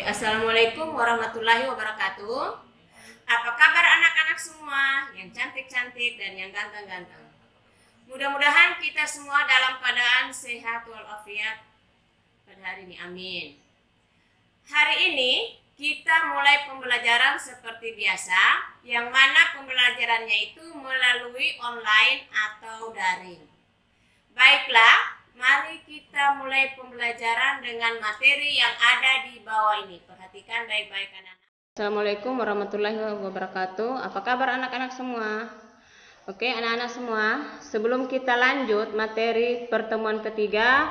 Assalamualaikum warahmatullahi wabarakatuh. Apa kabar anak-anak semua yang cantik-cantik dan yang ganteng-ganteng? Mudah-mudahan kita semua dalam keadaan sehat walafiat pada hari ini. Amin. Hari ini kita mulai pembelajaran seperti biasa, yang mana pembelajarannya itu melalui online atau daring. Baiklah, mari kita mulai pembelajaran dengan materi yang ada di bawah ini. Perhatikan baik-baik anak-anak. Assalamualaikum warahmatullahi wabarakatuh. Apa kabar anak-anak semua? Oke, anak-anak semua, sebelum kita lanjut materi pertemuan ketiga,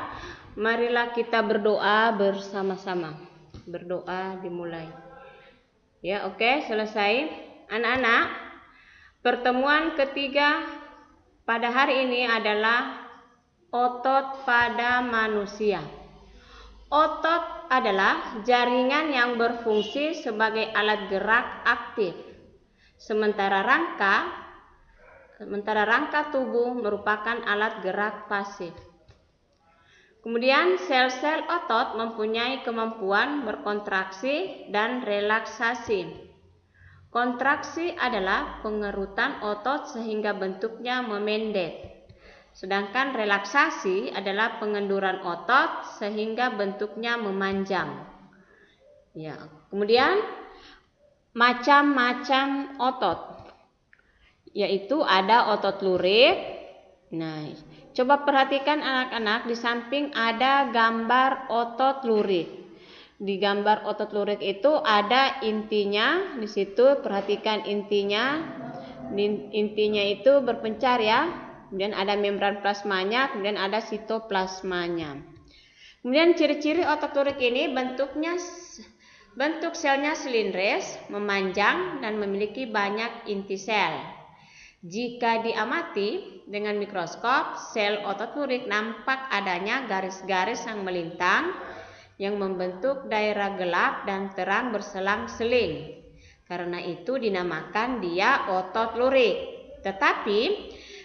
marilah kita berdoa bersama-sama. Berdoa dimulai. Ya, oke, selesai. Anak-anak, pertemuan ketiga pada hari ini adalah otot pada manusia. Otot adalah jaringan yang berfungsi sebagai alat gerak aktif, sementara rangka tubuh merupakan alat gerak pasif. Kemudian sel-sel otot mempunyai kemampuan berkontraksi dan relaksasi. Kontraksi adalah pengerutan otot sehingga bentuknya memendek. Sedangkan relaksasi adalah pengenduran otot sehingga bentuknya memanjang. Ya, kemudian macam-macam otot, yaitu ada otot lurik. Nah, coba perhatikan anak-anak, di samping ada gambar otot lurik. Di gambar otot lurik itu ada intinya, di situ perhatikan intinya. Intinya itu berpencar ya. Kemudian ada membran plasmanya, kemudian ada sitoplasmanya. Kemudian ciri-ciri otot lurik ini bentuk selnya silindris, memanjang dan memiliki banyak inti sel. Jika diamati dengan mikroskop, sel otot lurik nampak adanya garis-garis yang melintang yang membentuk daerah gelap dan terang berselang-seling. Karena itu dinamakan dia otot lurik. Tetapi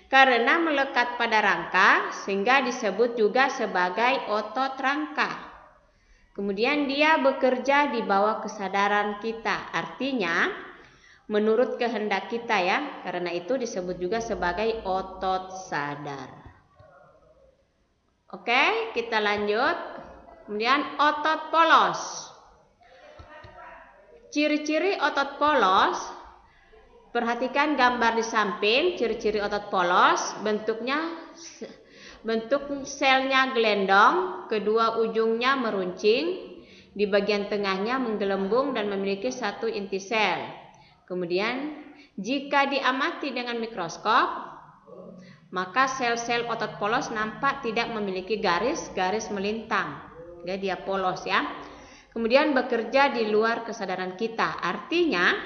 karena melekat pada rangka sehingga disebut juga sebagai otot rangka. Kemudian dia bekerja di bawah kesadaran kita, artinya menurut kehendak kita ya. Karena itu disebut juga sebagai otot sadar. Oke, kita lanjut. Kemudian otot polos. Ciri-ciri otot polos, perhatikan gambar di samping. Ciri-ciri otot polos, bentuk selnya gelendong, kedua ujungnya meruncing, di bagian tengahnya menggelembung dan memiliki satu inti sel. Kemudian jika diamati dengan mikroskop, maka sel-sel otot polos nampak tidak memiliki garis-garis melintang. Dia polos ya. Kemudian bekerja di luar kesadaran kita, artinya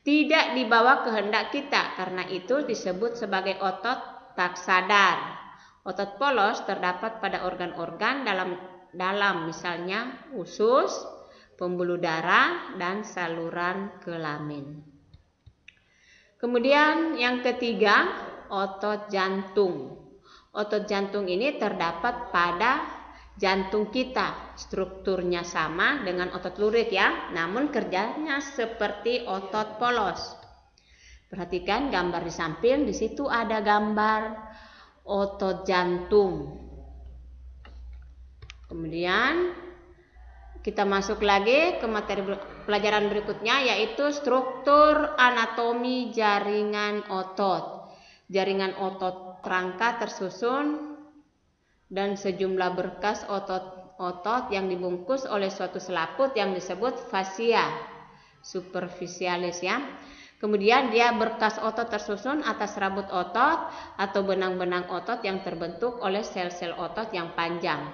tidak di bawah kehendak kita. Karena itu disebut sebagai otot tak sadar. Otot polos terdapat pada organ-organ dalam misalnya usus, pembuluh darah, dan saluran kelamin. Kemudian yang ketiga, otot jantung. Otot jantung ini terdapat pada jantung kita. Strukturnya sama dengan otot lurik ya, namun kerjanya seperti otot polos. Perhatikan gambar di samping, di situ ada gambar otot jantung. Kemudian kita masuk lagi ke materi pelajaran berikutnya, yaitu struktur anatomi jaringan otot. Jaringan otot rangka tersusun dan sejumlah berkas otot-otot yang dibungkus oleh suatu selaput yang disebut fascia superficialis ya. Kemudian dia berkas otot tersusun atas rambut otot atau benang-benang otot yang terbentuk oleh sel-sel otot yang panjang.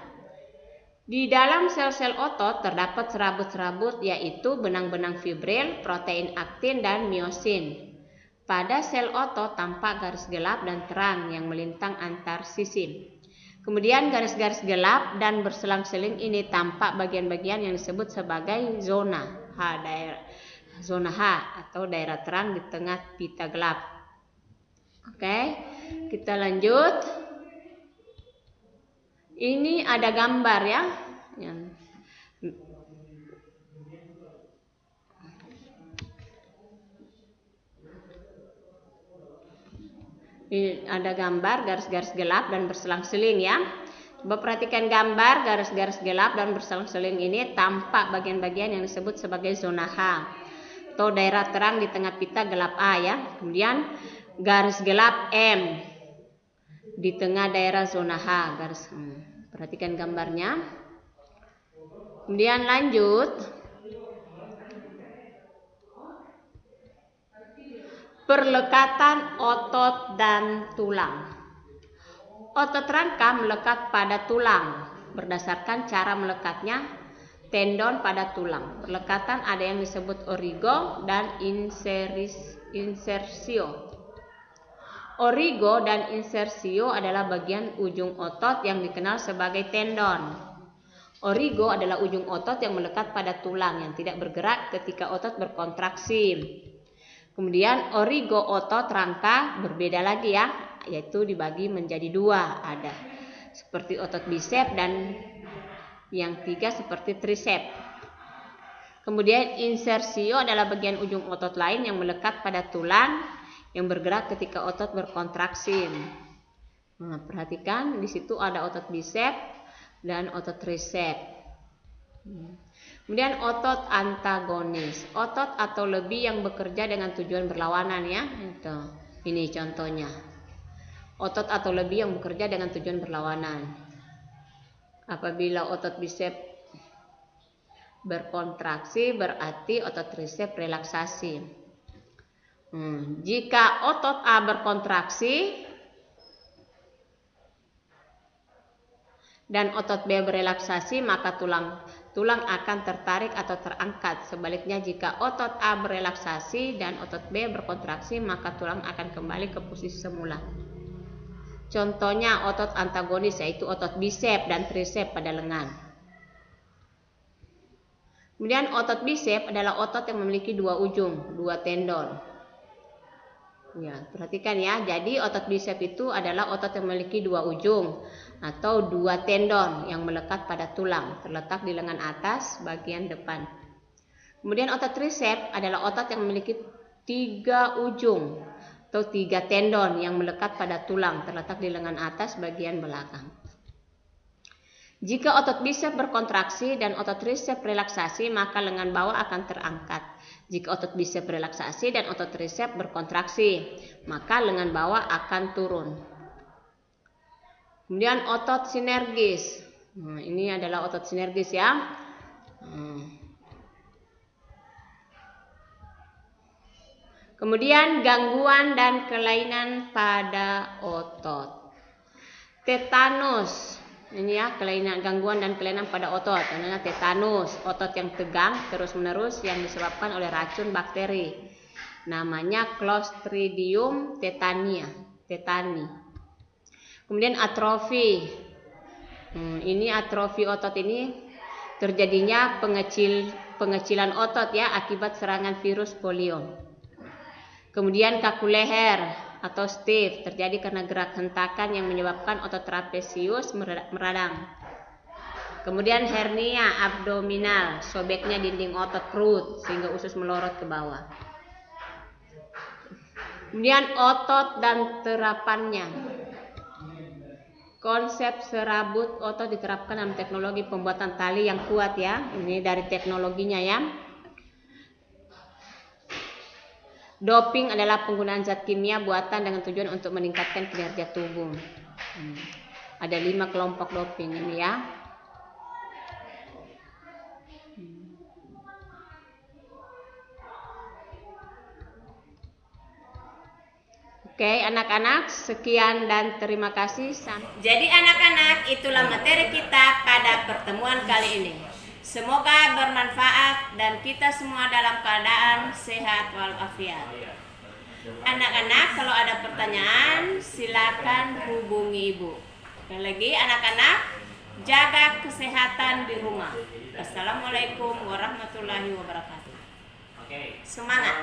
Di dalam sel-sel otot terdapat serabut-serabut, yaitu benang-benang fibril, protein aktin, dan miosin. Pada sel otot tampak garis gelap dan terang yang melintang antar sisi. Kemudian garis-garis gelap dan berselang-seling ini tampak bagian-bagian yang disebut sebagai zona H atau daerah terang di tengah pita gelap. Oke, kita lanjut. Ini ada gambar ya. Ini ada gambar garis-garis gelap dan berselang-seling ya. Coba perhatikan gambar garis-garis gelap dan berselang-seling ini, tampak bagian-bagian yang disebut sebagai zona H atau daerah terang di tengah pita gelap A ya. Kemudian garis gelap M di tengah daerah zona H. Perhatikan gambarnya. Kemudian lanjut. Perlekatan otot dan tulang. Otot rangka melekat pada tulang. Berdasarkan cara melekatnya, tendon pada tulang. Perlekatan ada yang disebut origo dan insersio. Origo dan insersio adalah bagian ujung otot yang dikenal sebagai tendon. Origo adalah ujung otot yang melekat pada tulang yang tidak bergerak ketika otot berkontraksi. Kemudian origo otot rangka berbeda lagi ya, yaitu dibagi menjadi dua. Ada seperti otot bisep dan yang tiga seperti trisep. Kemudian insersio adalah bagian ujung otot lain yang melekat pada tulang yang bergerak ketika otot berkontraksi. Nah, perhatikan di situ ada otot bisep dan otot trisep. Kemudian otot antagonis, otot atau lebih yang bekerja dengan tujuan berlawanan ya. Ini contohnya. Otot atau lebih yang bekerja dengan tujuan berlawanan. Apabila otot bisep berkontraksi berarti otot trisep relaksasi. Jika otot A berkontraksi dan otot B berelaksasi, maka tulang akan tertarik atau terangkat. Sebaliknya, jika otot A berelaksasi dan otot B berkontraksi, maka tulang akan kembali ke posisi semula. Contohnya otot antagonis yaitu otot bisep dan trisep pada lengan. Kemudian otot bisep adalah otot yang memiliki dua ujung, dua tendon. Ya, perhatikan ya. Jadi otot bisep itu adalah otot yang memiliki dua ujung atau dua tendon yang melekat pada tulang, terletak di lengan atas bagian depan. Kemudian otot trisep adalah otot yang memiliki tiga ujung atau tiga tendon yang melekat pada tulang, terletak di lengan atas bagian belakang. Jika otot bisep berkontraksi dan otot trisep relaksasi, maka lengan bawah akan terangkat. Jika otot bisep relaksasi dan otot trisep berkontraksi, maka lengan bawah akan turun. Kemudian otot sinergis. Ini adalah otot sinergis ya. Kemudian gangguan dan kelainan pada otot. Tetanus. Ini ya, gangguan dan kelainan pada otot. Namanya tetanus, otot yang tegang terus-menerus yang disebabkan oleh racun bakteri. Namanya Clostridium tetani. Kemudian atrofi. Ini atrofi otot ini terjadinya pengecilan otot ya akibat serangan virus polio. Kemudian kaku leher atau stiff terjadi karena gerak hentakan yang menyebabkan otot trapesius meradang. Kemudian hernia abdominal, sobeknya dinding otot perut sehingga usus melorot ke bawah. Kemudian otot dan terapannya. Konsep serabut otot diterapkan dalam teknologi pembuatan tali yang kuat ya. Ini dari teknologinya ya. Doping adalah penggunaan zat kimia buatan dengan tujuan untuk meningkatkan kinerja tubuh. Ada 5 kelompok doping ini ya. Oke, anak-anak, sekian dan terima kasih. Jadi anak-anak, itulah materi kita pada pertemuan kali ini. Semoga bermanfaat dan kita semua dalam keadaan sehat walafiat. Anak-anak, kalau ada pertanyaan silakan hubungi ibu. Sekali lagi anak-anak, jaga kesehatan di rumah. Assalamualaikum warahmatullahi wabarakatuh. Semangat.